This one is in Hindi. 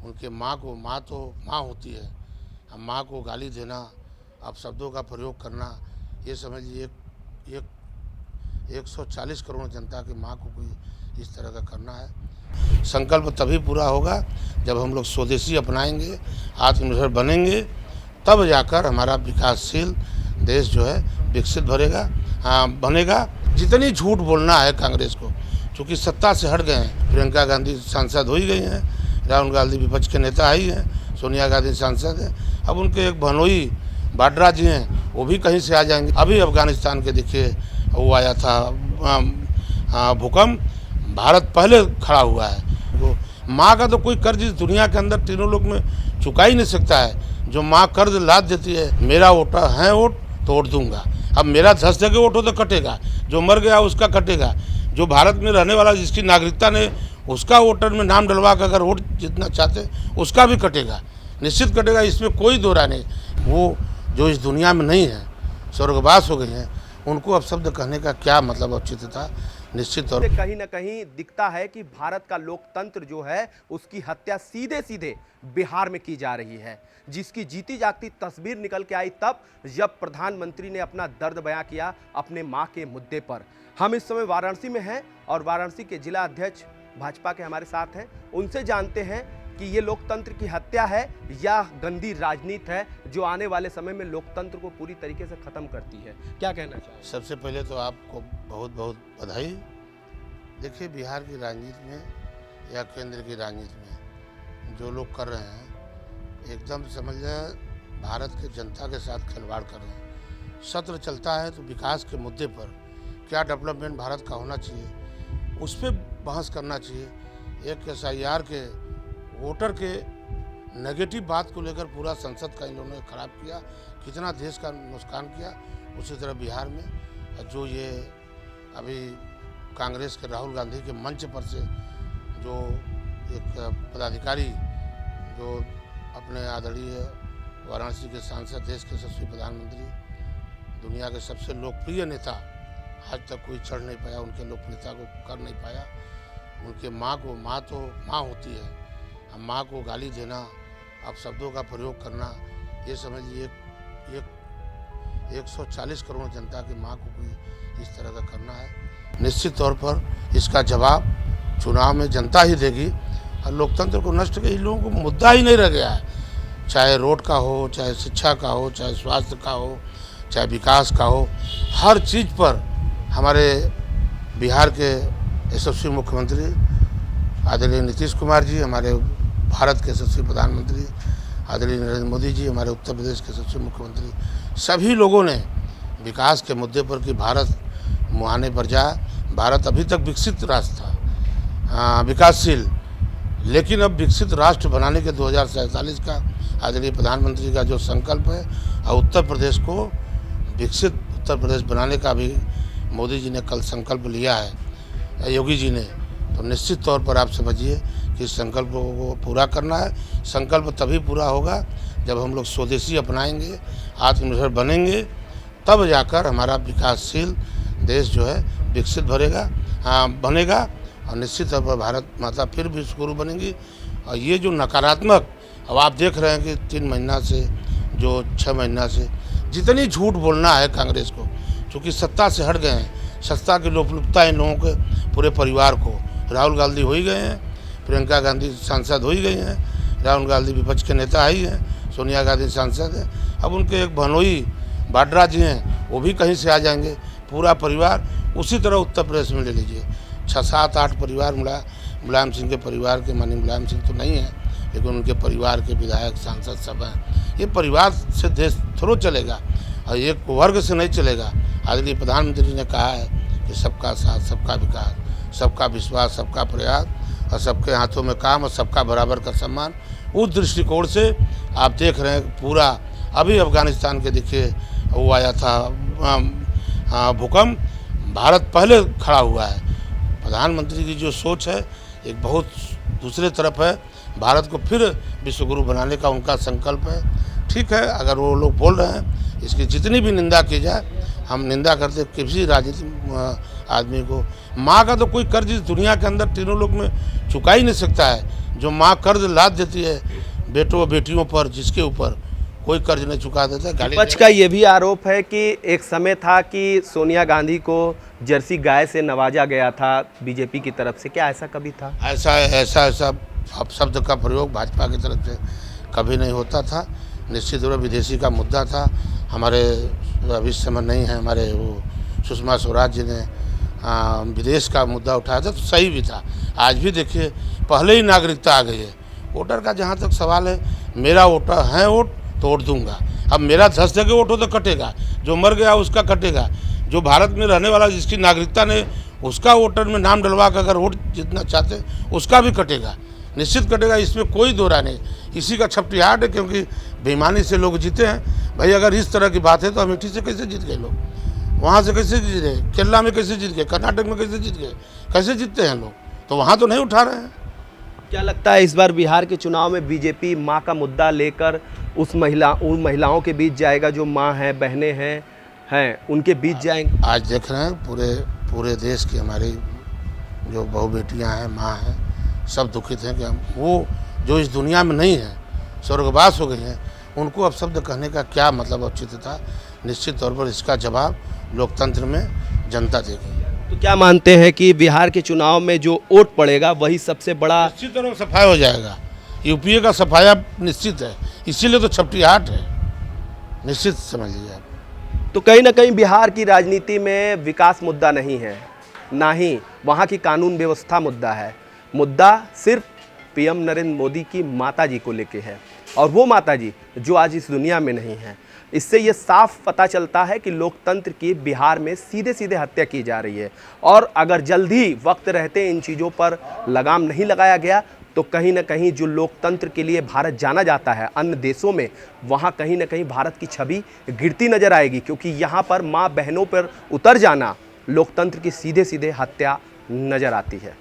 उनके माँ तो माँ होती है। अब माँ को गाली देना, अब शब्दों का प्रयोग करना, ये समझिए एक 140 करोड़ जनता की माँ को कोई इस तरह का करना है। संकल्प तभी पूरा होगा जब हम लोग स्वदेशी अपनाएंगे, आत्मनिर्भर बनेंगे, तब जाकर हमारा विकासशील देश जो है विकसित बनेगा। जितनी झूठ बोलना है कांग्रेस को, चूँकि सत्ता से हट गए हैं, प्रियंका गांधी सांसद हो ही गई हैं, राहुल गांधी विपक्ष के नेता ही हैं, सोनिया गांधी सांसद हैं, अब उनके एक बहनोई वाड्रा जी हैं, वो भी कहीं से आ जाएंगे। अभी अफगानिस्तान के देखिए वो आया था भूकंप, भारत पहले खड़ा हुआ है। वो माँ का तो कोई कर्ज इस दुनिया के अंदर तीनों लोग में चुका ही नहीं सकता है। जो माँ कर्ज लाद देती है, मेरा वोट है वोट तो वोट दूंगा, अब मेरा 10 जगह वोट हो तो कटेगा, जो मर गया उसका कटेगा, जो भारत में रहने वाला जिसकी नागरिकता ने उसका वोटर में नाम डलवा कर अगर वोट जितना चाहते उसका भी कटेगा, निश्चित कटेगा, इसमें कोई दो राय नहीं। वो जो इस दुनिया में नहीं है, स्वर्गवास हो गए हैं, उनको अब शब्द कहने का क्या मतलब औचित्य था। निश्चित तौर पर कहीं ना कहीं दिखता है कि भारत का लोकतंत्र जो है उसकी हत्या सीधे सीधे बिहार में की जा रही है, जिसकी जीती जागती तस्वीर निकल के आई तब जब प्रधानमंत्री ने अपना दर्द बयां किया अपने मां के मुद्दे पर। हम इस समय वाराणसी में हैं और वाराणसी के जिला अध्यक्ष भाजपा के हमारे साथ हैं, उनसे जानते हैं कि ये लोकतंत्र की हत्या है या गंदी राजनीति है जो आने वाले समय में लोकतंत्र को पूरी तरीके से खत्म करती है। क्या कहना चाहिए? सबसे पहले तो आपको बहुत बहुत बधाई। देखिए, बिहार की राजनीति में या केंद्र की राजनीति में जो लोग कर रहे हैं, एकदम समझ लें भारत के जनता के साथ खिलवाड़ कर रहे हैं। सत्र चलता है तो विकास के मुद्दे पर क्या डेवलपमेंट भारत का होना चाहिए, उस पर बहस करना चाहिए। एक SIR के वोटर के नेगेटिव बात को लेकर पूरा संसद का इन लोगों ने खराब किया, कितना देश का नुकसान किया। उसी तरह बिहार में जो ये अभी कांग्रेस के राहुल गांधी के मंच पर से जो एक पदाधिकारी जो अपने आदरणीय वाराणसी के सांसद, देश के यशस्वी प्रधानमंत्री, दुनिया के सबसे लोकप्रिय नेता, आज तक कोई चढ़ नहीं पाया, उनके लोकप्रियता को कर नहीं पाया। उनके माँ तो माँ होती है, अब माँ को गाली देना, अब शब्दों का प्रयोग करना, ये समझिए एक 140 करोड़ जनता की माँ को कोई इस तरह का करना है। निश्चित तौर पर इसका जवाब चुनाव में जनता ही देगी। और लोकतंत्र को नष्ट कर इन लोगों को मुद्दा ही नहीं रह गया है, चाहे रोड का हो, चाहे शिक्षा का हो, चाहे स्वास्थ्य का हो, चाहे विकास का हो, हर चीज़ पर हमारे बिहार के यशस्वी मुख्यमंत्री आदरणीय नीतीश कुमार जी, हमारे भारत के यशस्वी प्रधानमंत्री आदरणीय नरेंद्र मोदी जी, हमारे उत्तर प्रदेश के यशस्वी मुख्यमंत्री, सभी लोगों ने विकास के मुद्दे पर कि भारत मुहाने पर जाए। भारत अभी तक विकसित राष्ट्र था, विकासशील, लेकिन अब विकसित राष्ट्र बनाने के 2047 का आदरणीय प्रधानमंत्री का जो संकल्प है और उत्तर प्रदेश को विकसित उत्तर प्रदेश बनाने का भी मोदी जी ने कल संकल्प लिया है, योगी जी ने, तो निश्चित तौर पर आप समझिए कि संकल्प को पूरा करना है। संकल्प तभी पूरा होगा जब हम लोग स्वदेशी अपनाएंगे, आत्मनिर्भर बनेंगे, तब जाकर हमारा विकासशील देश जो है विकसित बनेगा और निश्चित तौर पर भारत माता फिर विश्वगुरु बनेंगी। और ये जो नकारात्मक, अब आप देख रहे हैं कि 3 महीना से जो 6 महीना से जितनी झूठ बोलना है कांग्रेस को, चूँकि सत्ता से हट गए हैं, सत्ता की लोलुपता इन लोगों के पूरे परिवार को, राहुल गांधी हो ही गए हैं, प्रियंका गांधी सांसद हो ही गई हैं, राहुल गांधी विपक्ष के नेता ही हैं, सोनिया गांधी सांसद हैं, अब उनके एक बहनोई वाड्रा जी हैं, वो भी कहीं से आ जाएंगे, पूरा परिवार। उसी तरह उत्तर प्रदेश में ले लीजिए, 6, 7, 8 परिवार मुलायम सिंह के परिवार के, माननीय मुलायम सिंह तो नहीं है, लेकिन उनके परिवार के विधायक सांसद सब हैं। ये परिवार से देश थोड़ा चलेगा और एक वर्ग से नहीं चलेगा। आदरणीय प्रधानमंत्री ने कहा है कि सबका साथ, सबका विकास, सबका विश्वास, सबका प्रयास और सबके हाथों में काम और सबका बराबर का सम्मान। उस दृष्टिकोण से आप देख रहे हैं पूरा अभी अफगानिस्तान के देखिए वो आया था भूकंप, भारत पहले खड़ा हुआ है। प्रधानमंत्री की जो सोच है एक बहुत दूसरे तरफ है, भारत को फिर विश्वगुरु बनाने का उनका संकल्प है। ठीक है, अगर वो लोग बोल रहे हैं, इसकी जितनी भी निंदा की जाए, हम निंदा करते किसी राजनीतिक आदमी को। माँ का तो कोई कर्ज इस दुनिया के अंदर तीनों लोग में चुका ही नहीं सकता है। जो माँ कर्ज लाद देती है बेटों बेटियों पर, जिसके ऊपर कोई कर्ज नहीं चुका देता। विपक्ष का ये भी आरोप है कि एक समय था कि सोनिया गांधी को जर्सी गाय से नवाजा गया था बीजेपी की तरफ से, क्या ऐसा कभी था? ऐसा अपशब्द का प्रयोग भाजपा की तरफ से कभी नहीं होता था। निश्चित रूप से विदेशी का मुद्दा था। हमारे अभी समय नहीं है, हमारे वो सुषमा स्वराज जी ने विदेश का मुद्दा उठाया था, तो सही भी था। आज भी देखिए, पहले ही नागरिकता आ गई है। वोटर का जहाँ तक सवाल है, मेरा वोटर है वोट तो वोट दूंगा। अब मेरा 10 जगह वोट हो तो कटेगा, जो मर गया उसका कटेगा, जो भारत में रहने वाला जिसकी नागरिकता ने उसका वोटर में नाम डलवा कर अगर वोट जितना चाहते उसका भी कटेगा, निश्चित कटेगा। इसमें कोई दो राय नहीं। इसी का छपटियाहट है, क्योंकि बेईमानी से लोग जीते हैं। भाई अगर इस तरह की बात है तो अमेठी से कैसे जीत गए लोग, वहाँ से कैसे जीत गए, केरला में कैसे जीत गए, कर्नाटक में कैसे जीत गए, कैसे जीतते हैं लोग, तो वहाँ तो नहीं उठा रहे हैं। क्या लगता है इस बार बिहार के चुनाव में बीजेपी माँ का मुद्दा लेकर उन महिलाओं के बीच जाएगा जो माँ हैं, बहनें हैं उनके बीच जाएंगे? आज देख रहे हैं पूरे देश की हमारी जो बहू बेटियाँ हैं, माँ हैं, सब दुखित हैं कि हम वो जो इस दुनिया में नहीं है, स्वर्गवास हो गई हैं, उनको अब शब्द कहने का क्या मतलब औचित्य था। निश्चित तौर पर इसका जवाब लोकतंत्र में जनता देगी। तो क्या मानते हैं कि बिहार के चुनाव में जो वोट पड़ेगा वही सबसे बड़ा निश्चित तौर पर सफाया हो जाएगा? यूपीए का सफाया निश्चित है, इसीलिए तो छपटियाहट है, निश्चित समझ लीजिए आप। तो कहीं ना कहीं बिहार की राजनीति में विकास मुद्दा नहीं है, ना ही वहाँ की कानून व्यवस्था मुद्दा है। मुद्दा सिर्फ पीएम नरेंद्र मोदी की माताजी को लेके है, और वो माताजी जो आज इस दुनिया में नहीं है। इससे ये साफ पता चलता है कि लोकतंत्र की बिहार में सीधे सीधे हत्या की जा रही है, और अगर जल्द ही वक्त रहते इन चीज़ों पर लगाम नहीं लगाया गया तो कहीं ना कहीं जो लोकतंत्र के लिए भारत जाना जाता है अन्य देशों में, वहाँ कहीं ना कहीं भारत की छवि गिरती नजर आएगी, क्योंकि यहाँ पर माँ बहनों पर उतर जाना लोकतंत्र की सीधे सीधे हत्या नजर आती है।